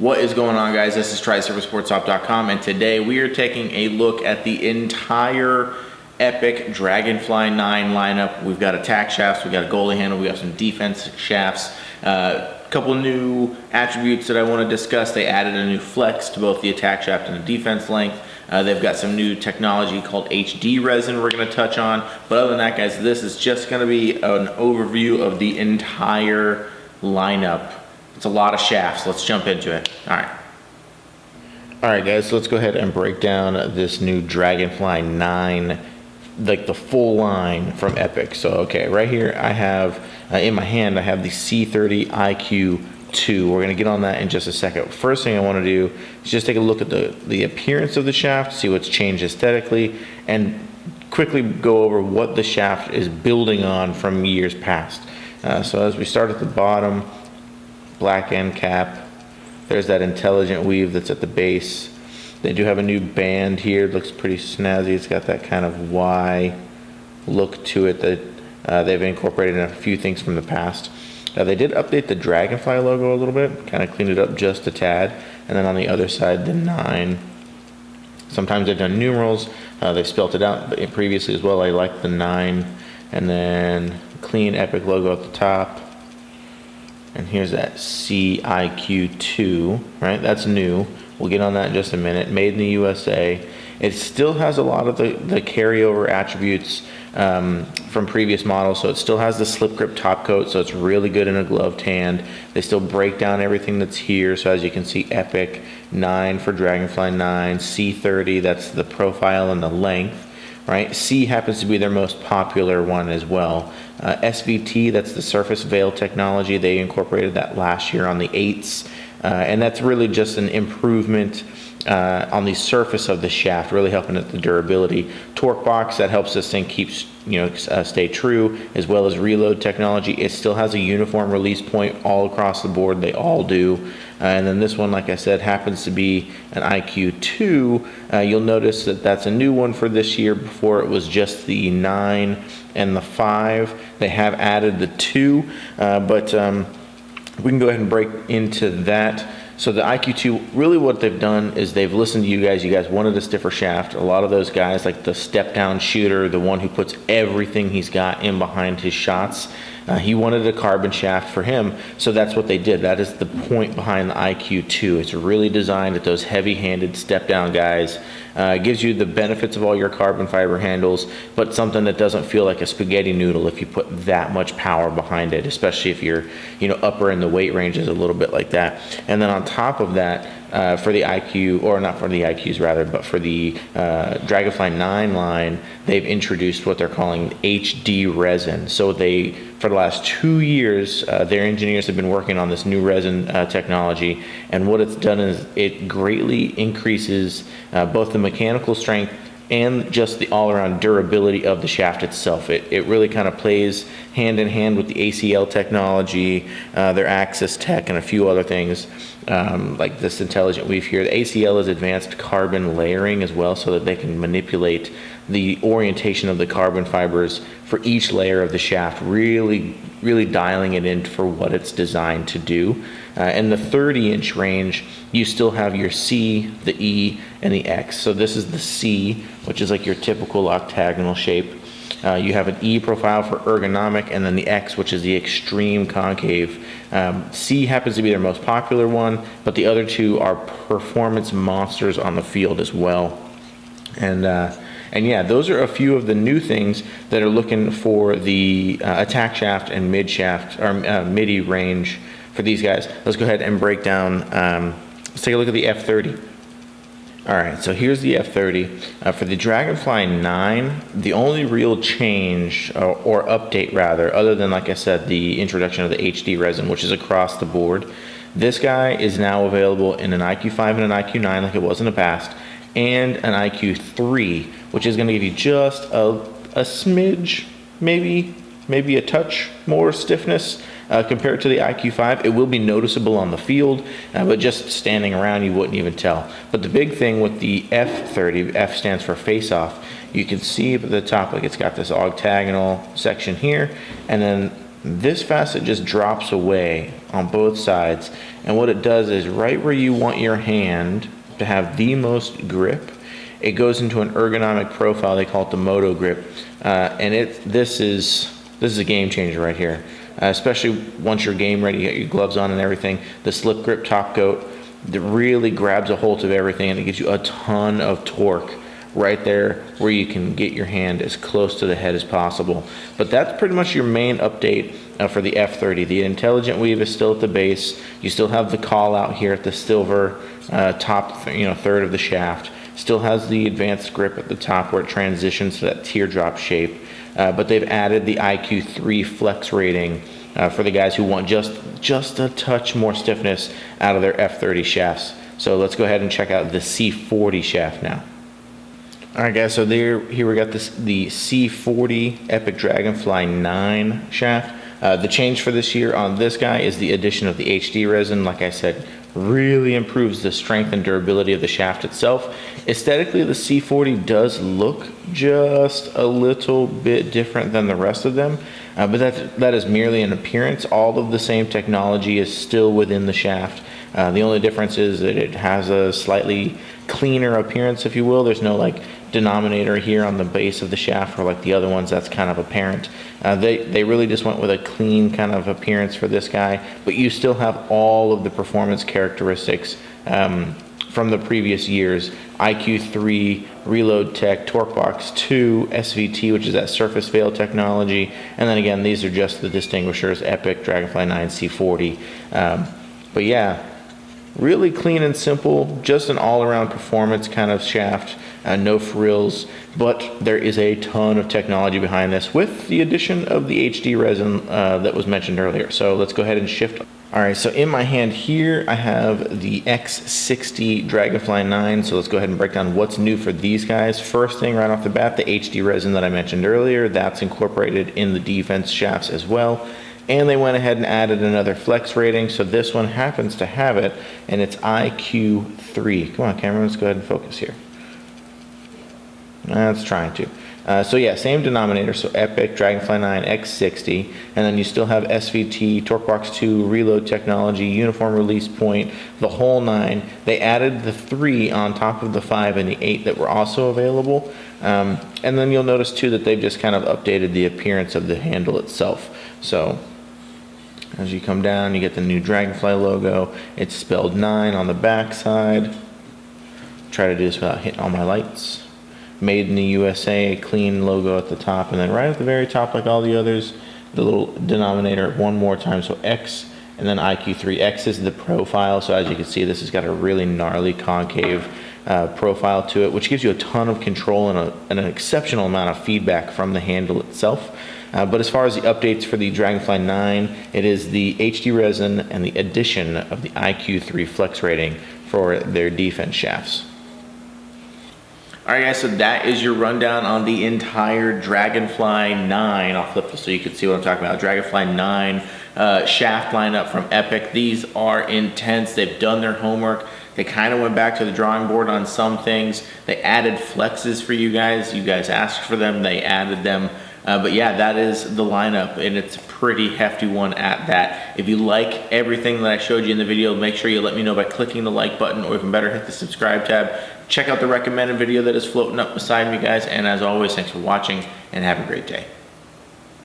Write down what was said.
What is going on, guys? This is SportStop.com, and today we are taking a look at the entire Epoch Dragonfly 9 lineup. We've got attack shafts, we've got a goalie handle, we have some defense shafts, a couple new attributes that I want to discuss. They added a new flex to both the attack shaft and the defense length. They've got some new technology called HD resin we're going to touch on. But other than that, guys, this is just going to be an overview of the entire lineup. It's a lot of shafts. Let's jump into it. All right, guys, so let's go ahead and break down this new Dragonfly 9, like the full line from Epoch. So, okay, right here I have, in my hand, I have the C30 IQ2. We're going to get on that in just a second. First thing I want to do is just take a look at the appearance of the shaft, see what's changed aesthetically, and quickly go over what the shaft is building on from years past. So as we start at the bottom, black end cap, there's that intelligent weave that's at the base. They do have a new band here. It looks pretty snazzy. It's got that kind of Y look to it that they've incorporated in a few things from the past. They did update the Dragonfly logo a little bit, kind of cleaned it up just a tad. And then on the other side, the 9. Sometimes they've done numerals. They've spelt it out previously as well. I like the 9. And then clean Epoch logo at the top. And here's that CIQ2, right? That's new. We'll get on that in just a minute. Made in the USA. It still has a lot of the carryover attributes from previous models. So it still has the slip grip top coat, so it's really good in a gloved hand. They still break down everything that's here. So as you can see, Epoch 9 for Dragonfly 9, C30, that's the profile and the length. Right, C happens to be their most popular one as well. SVT, that's the surface veil technology. They incorporated that last year on the 8s, and that's really just an improvement on the surface of the shaft, really helping at the durability. Torque box, that helps this thing keep stay true, as well as reload technology. It still has a uniform release point all across the board. They all do. And then this one, like I said, happens to be an IQ2. You'll notice that that's a new one for this year. Before it was just the 9 and the 5. They have added the 2, but we can go ahead and break into that. So the IQ2, really what they've done is they've listened to you guys. You guys wanted a stiffer shaft. A lot of those guys, like the step-down shooter, the one who puts everything he's got in behind his shots, he wanted a carbon shaft for him, so that's what they did. That is the point behind the IQ2. It's really designed at those heavy-handed step-down guys. It gives you the benefits of all your carbon fiber handles, but something that doesn't feel like a spaghetti noodle if you put that much power behind it, especially if you're upper in the weight ranges a little bit like that. And then on top of that, for the IQ, or not for the IQs rather, but for the Dragonfly 9 line, they've introduced what they're calling HD resin. So for the last 2 years, their engineers have been working on this new resin technology, and what it's done is it greatly increases both the mechanical strength and just the all-around durability of the shaft itself. It really kind of plays hand in hand with the ACL technology, their Axis tech, and a few other things like this intelligent weave here. The ACL is advanced carbon layering as well, so that they can manipulate the orientation of the carbon fibers for each layer of the shaft, really dialing it in for what it's designed to do. In the 30-inch range, you still have your C, the E, and the X. So this is the C, which is like your typical octagonal shape. You have an E profile for ergonomic, and then the X, which is the extreme concave. C happens to be their most popular one, but the other two are performance monsters on the field as well. And yeah, those are a few of the new things that are looking for the attack shaft and mid shaft, or midi range for these guys. Let's go ahead and break down. Let's take a look at the F30. All right, so here's the F30. For the Dragonfly 9, the only real change, or update rather, other than, like I said, the introduction of the HD resin, which is across the board, this guy is now available in an IQ5 and an IQ9 like it was in the past, and an IQ3, which is going to give you just a smidge, maybe a touch more stiffness compared to the IQ5. It will be noticeable on the field, but just standing around you wouldn't even tell. But the big thing with the F30, F stands for face-off, you can see at the top, like it's got this octagonal section here, and then this facet just drops away on both sides, and what it does is right where you want your hand to have the most grip, it goes into an ergonomic profile. They call it the Moto Grip, and this is a game changer right here, especially once you're game ready, you get your gloves on and everything. The slip grip top coat that really grabs a hold of everything, and it gives you a ton of torque right there where you can get your hand as close to the head as possible. But that's pretty much your main update for the F30. The intelligent weave is still at the base. You still have the call out here at the silver top third of the shaft. Still has the advanced grip at the top where it transitions to that teardrop shape. But they've added the IQ3 flex rating for the guys who want just a touch more stiffness out of their F30 shafts. So let's go ahead and check out the C40 shaft now. Alright guys, so here we got the C40 Epoch Dragonfly 9 shaft. The change for this year on this guy is the addition of the HD resin. Like I said, really improves the strength and durability of the shaft itself. Aesthetically, the C40 does look just a little bit different than the rest of them, but that is merely an appearance. All of the same technology is still within the shaft. The only difference is that it has a slightly cleaner appearance, if you will. There's no like denominator here on the base of the shaft or like the other ones. That's kind of apparent. They really just went with a clean kind of appearance for this guy, but you still have all of the performance characteristics from the previous years. IQ3, Reload Tech, TorqueBox 2, SVT, which is that surface veil technology, and then again, these are just the distinguishers, Epoch, Dragonfly 9, C40. But yeah, really clean and simple, just an all-around performance kind of shaft, no frills, but there is a ton of technology behind this with the addition of the HD resin that was mentioned earlier. So let's go ahead and shift. All right, so in my hand here, I have the X60 Dragonfly 9. So let's go ahead and break down what's new for these guys. First thing right off the bat, the HD resin that I mentioned earlier, that's incorporated in the defense shafts as well. And they went ahead and added another flex rating. So this one happens to have it, and it's IQ3. Come on, camera, let's go ahead and focus here. That's trying to. So yeah, same denominator, so Epoch, Dragonfly 9, X60, and then you still have SVT, TorqueBox 2, Reload Technology, Uniform Release Point, the whole 9. They added the 3 on top of the 5 and the 8 that were also available. And then you'll notice too that they've just kind of updated the appearance of the handle itself. So as you come down, you get the new Dragonfly logo. It's spelled 9 on the back side. Try to do this without hitting all my lights. Made in the USA, clean logo at the top, and then right at the very top, like all the others, the little denominator one more time, so X and then IQ3. X is the profile, so as you can see, this has got a really gnarly concave profile to it, which gives you a ton of control and an exceptional amount of feedback from the handle itself. But as far as the updates for the Dragonfly 9, it is the HD resin and the addition of the IQ3 flex rating for their defense shafts. Alright guys, so that is your rundown on the entire Dragonfly 9. I'll flip this so you can see what I'm talking about. Dragonfly 9 shaft lineup from Epoch. These are intense. They've done their homework. They kind of went back to the drawing board on some things. They added flexes for you guys. You guys asked for them. They added them. But yeah, that is the lineup, and it's a pretty hefty one at that. If you like everything that I showed you in the video, make sure you let me know by clicking the like button, or even better, hit the subscribe tab. Check out the recommended video that is floating up beside me, guys. And as always, thanks for watching, and have a great day.